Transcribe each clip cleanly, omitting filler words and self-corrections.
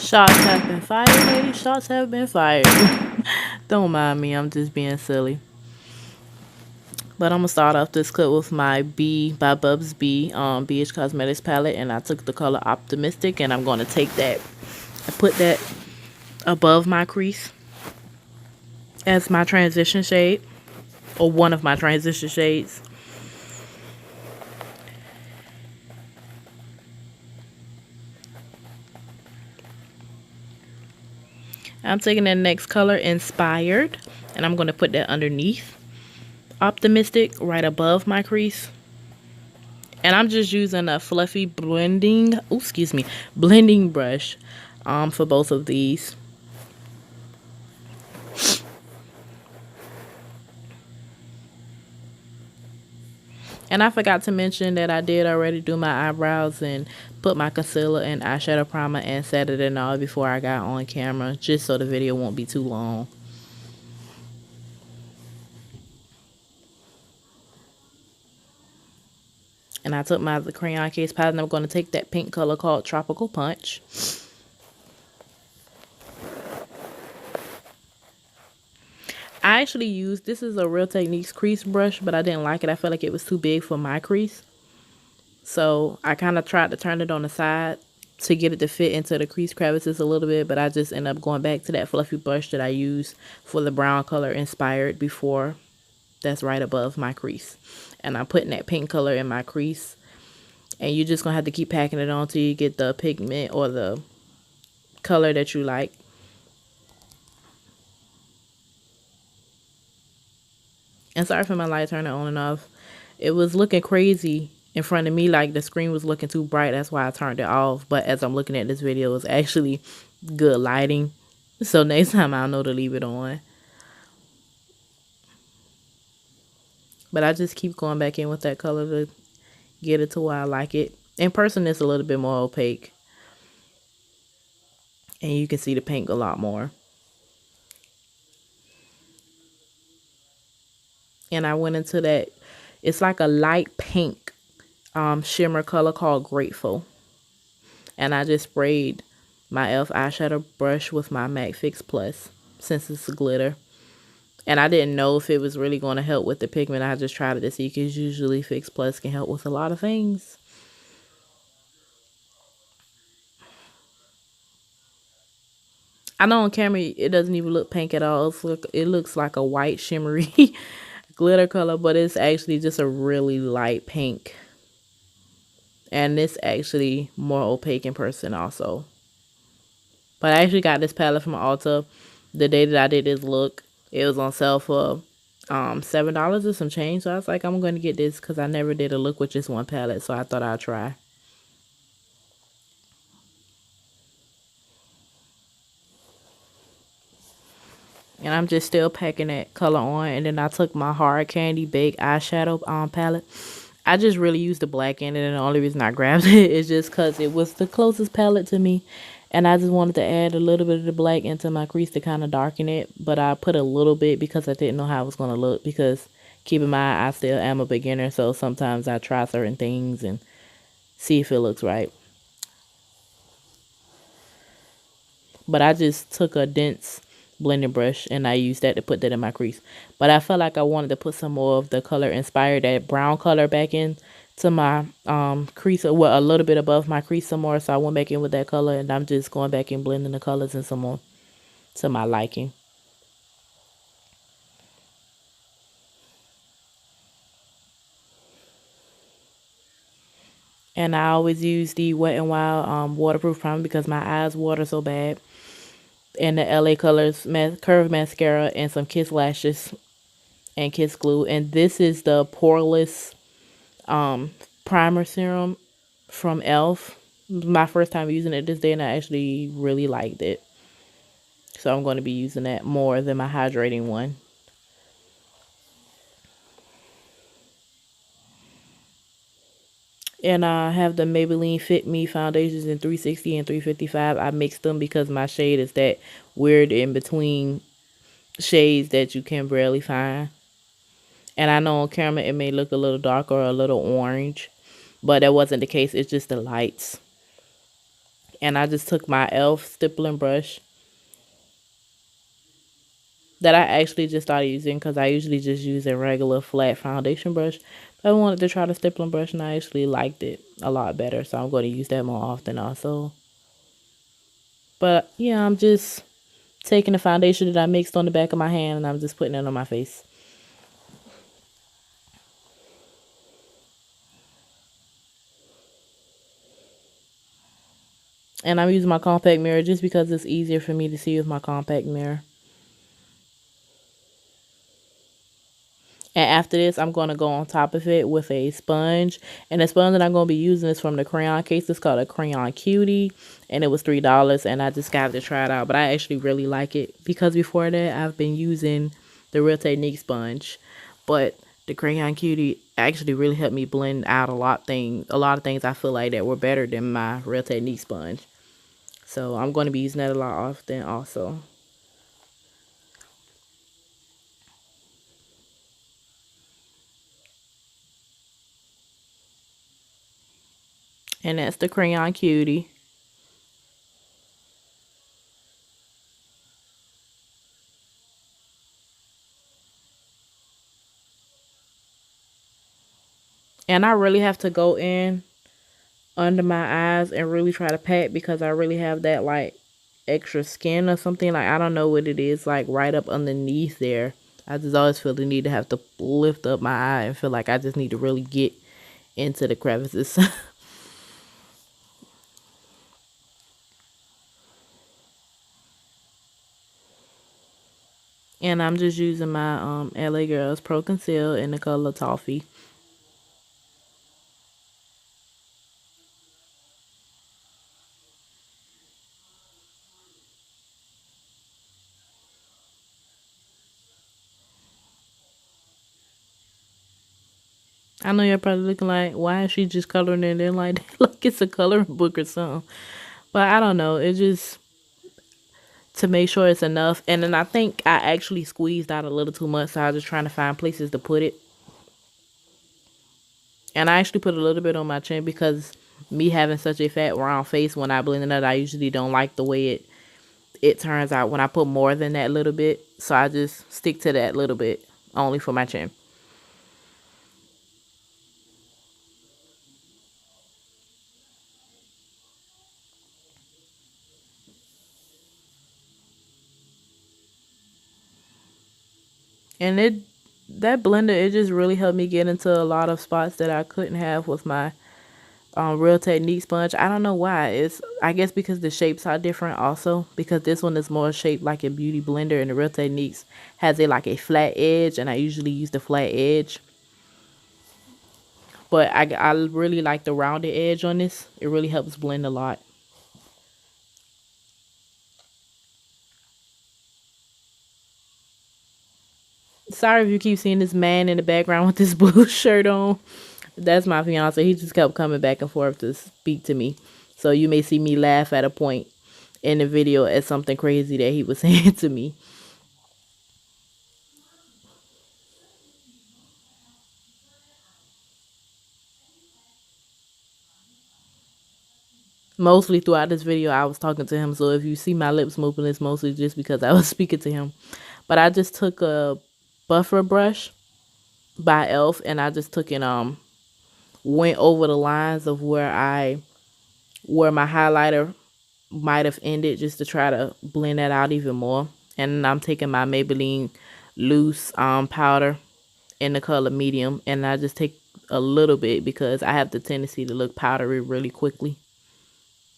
Shots have been fired, ladies. Shots have been fired. Don't mind me. I'm just being silly. But I'm gonna start off this clip with my B by Bubz BH Cosmetics palette, and I took the color Optimistic, and I'm gonna take that and put that above my crease as my transition shade, or one of my transition shades. I'm taking the next color, Inspired, and I'm gonna put that underneath Optimistic, right above my crease. And I'm just using a fluffy blending brush for both of these. And I forgot to mention that I did already do my eyebrows and put my concealer and eyeshadow primer and set it and all before I got on camera, just so the video won't be too long. And I took my Crayon case palette, and I'm going to take that pink color called Tropical Punch. I actually used, this is a Real Techniques crease brush, but I didn't like it. I felt like it was too big for my crease. So I kind of tried to turn it on the side to get it to fit into the crease crevices a little bit, but I just ended up going back to that fluffy brush that I used for the brown color Inspired before. That's right above my crease. And I'm putting that pink color in my crease. And you're just going to have to keep packing it on till you get the pigment or the color that you like. And sorry for my light turning on and off. It was looking crazy in front of me, like the screen was looking too bright. That's why I turned it off. But as I'm looking at this video, it's actually good lighting. So next time I'll know to leave it on. But I just keep going back in with that color to get it to where I like it. In person, it's a little bit more opaque. And you can see the pink a lot more. And I went into that, it's like a light pink shimmer color called Grateful. And I just sprayed my E.L.F eyeshadow brush with my MAC Fix Plus, since it's a glitter. And I didn't know if it was really going to help with the pigment. I just tried it to see, because usually Fix Plus can help with a lot of things. I know on camera it doesn't even look pink at all. It looks like a white shimmery glitter color, but it's actually just a really light pink. And it's actually more opaque in person also. But I actually got this palette from Ulta the day that I did this look. It was on sale for $7 or some change. So I was like, I'm going to get this because I never did a look with just one palette. So I thought I'd try. And I'm just still packing that color on. And then I took my Hard Candy Baked eyeshadow palette. I just really used the black in it. And the only reason I grabbed it is just because it was the closest palette to me. And I just wanted to add a little bit of the black into my crease to kind of darken it. But I put a little bit because I didn't know how it was going to look. Because keep in mind, I still am a beginner. So sometimes I try certain things and see if it looks right. But I just took a dense blending brush and I used that to put that in my crease. But I felt like I wanted to put some more of the color Inspired, that brown color, back in to my crease, well, a little bit above my crease some more. So I went back in with that color, and I'm just going back and blending the colors in some more to my liking. And I always use the Wet n Wild waterproof primer because my eyes water so bad. And the LA Colors Curve Mascara and some Kiss Lashes and Kiss Glue. And this is the Poreless primer serum from E.L.F. My first time using it this day, and I actually really liked it. So I'm going to be using that more than my hydrating one. And I have the Maybelline Fit Me foundations in 360 and 355. I mixed them because my shade is that weird in between shades that you can barely find. And I know on camera it may look a little darker or a little orange, but that wasn't the case. It's just the lights. And I just took my E.L.F. stippling brush that I actually just started using because I usually just use a regular flat foundation brush. But I wanted to try the stippling brush and I actually liked it a lot better. So I'm going to use that more often also. But yeah, I'm just taking the foundation that I mixed on the back of my hand and I'm just putting it on my face. And I'm using my compact mirror just because it's easier for me to see with my compact mirror. And after this, I'm going to go on top of it with a sponge. And the sponge that I'm going to be using is from the Crayon case. It's called a Crayon Cutie. And it was $3. And I just got to try it out. But I actually really like it. Because before that, I've been using the Real Technique sponge. But the Crayon Cutie actually really helped me blend out a lot of things I feel like that were better than my Real Technique sponge. So I'm going to be using that a lot often also. And that's the Crayon Cutie. And I really have to go in under my eyes and really try to pat because I really have that like extra skin or something. Like I don't know what it is, like right up underneath there. I just always feel the need to have to lift up my eye and feel like I just need to really get into the crevices. And I'm just using my LA Girls Pro Conceal in the color Toffee. I know you're probably looking like, why is she just coloring it in like that? Like it's a coloring book or something. But I don't know. It just to make sure it's enough. And then I think I actually squeezed out a little too much, so I was just trying to find places to put it. And I actually put a little bit on my chin because me having such a fat round face, when I blend it out, I usually don't like the way it turns out when I put more than that little bit. So I just stick to that little bit only for my chin. And that blender, it just really helped me get into a lot of spots that I couldn't have with my Real Technique sponge. I don't know why. I guess because the shapes are different also, because this one is more shaped like a beauty blender and the Real Techniques has like a flat edge, and I usually use the flat edge. But I really like the rounded edge on this. It really helps blend a lot. Sorry if you keep seeing this man in the background with this blue shirt on. That's my fiance. He just kept coming back and forth to speak to me. So you may see me laugh at a point in the video at something crazy that he was saying to me. Mostly throughout this video, I was talking to him. So if you see my lips moving, it's mostly just because I was speaking to him. But I just took a buffer brush by E.L.F. and I just took it, went over the lines of where my highlighter might have ended, just to try to blend that out even more. And I'm taking my Maybelline loose powder in the color medium, and I just take a little bit because I have the tendency to look powdery really quickly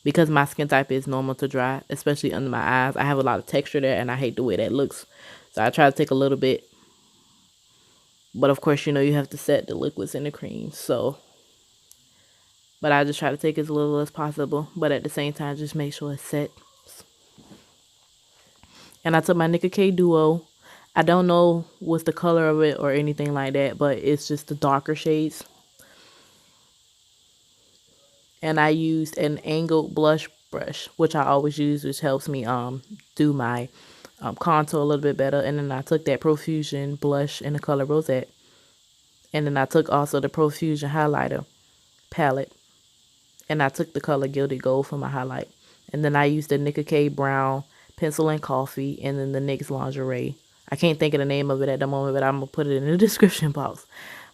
because my skin type is normal to dry, especially under my eyes. I have a lot of texture there and I hate the way that looks, so I try to take a little bit. But of course, you know, you have to set the liquids in the cream, so but I just try to take as little as possible, but at the same time just make sure it's set. And I took my Nicka K Duo. I don't know what's the color of it or anything like that, but it's just the darker shades. And I used an angled blush brush, which I always use, which helps me do my contour a little bit better. And then I took that Profusion blush in the color Rosette. And then I took also the Profusion highlighter palette. And I took the color Gilded Gold for my highlight. And then I used the Nicka K Brown Pencil and Coffee, and then the NYX Lingerie. I can't think of the name of it at the moment, but I'm going to put it in the description box.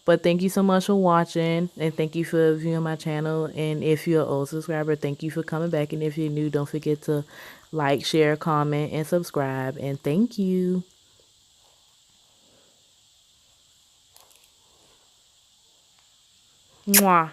But thank you so much for watching, and thank you for viewing my channel. And if you're an old subscriber, thank you for coming back. And if you're new, don't forget to like, share, comment, and subscribe. And thank you. Mwah.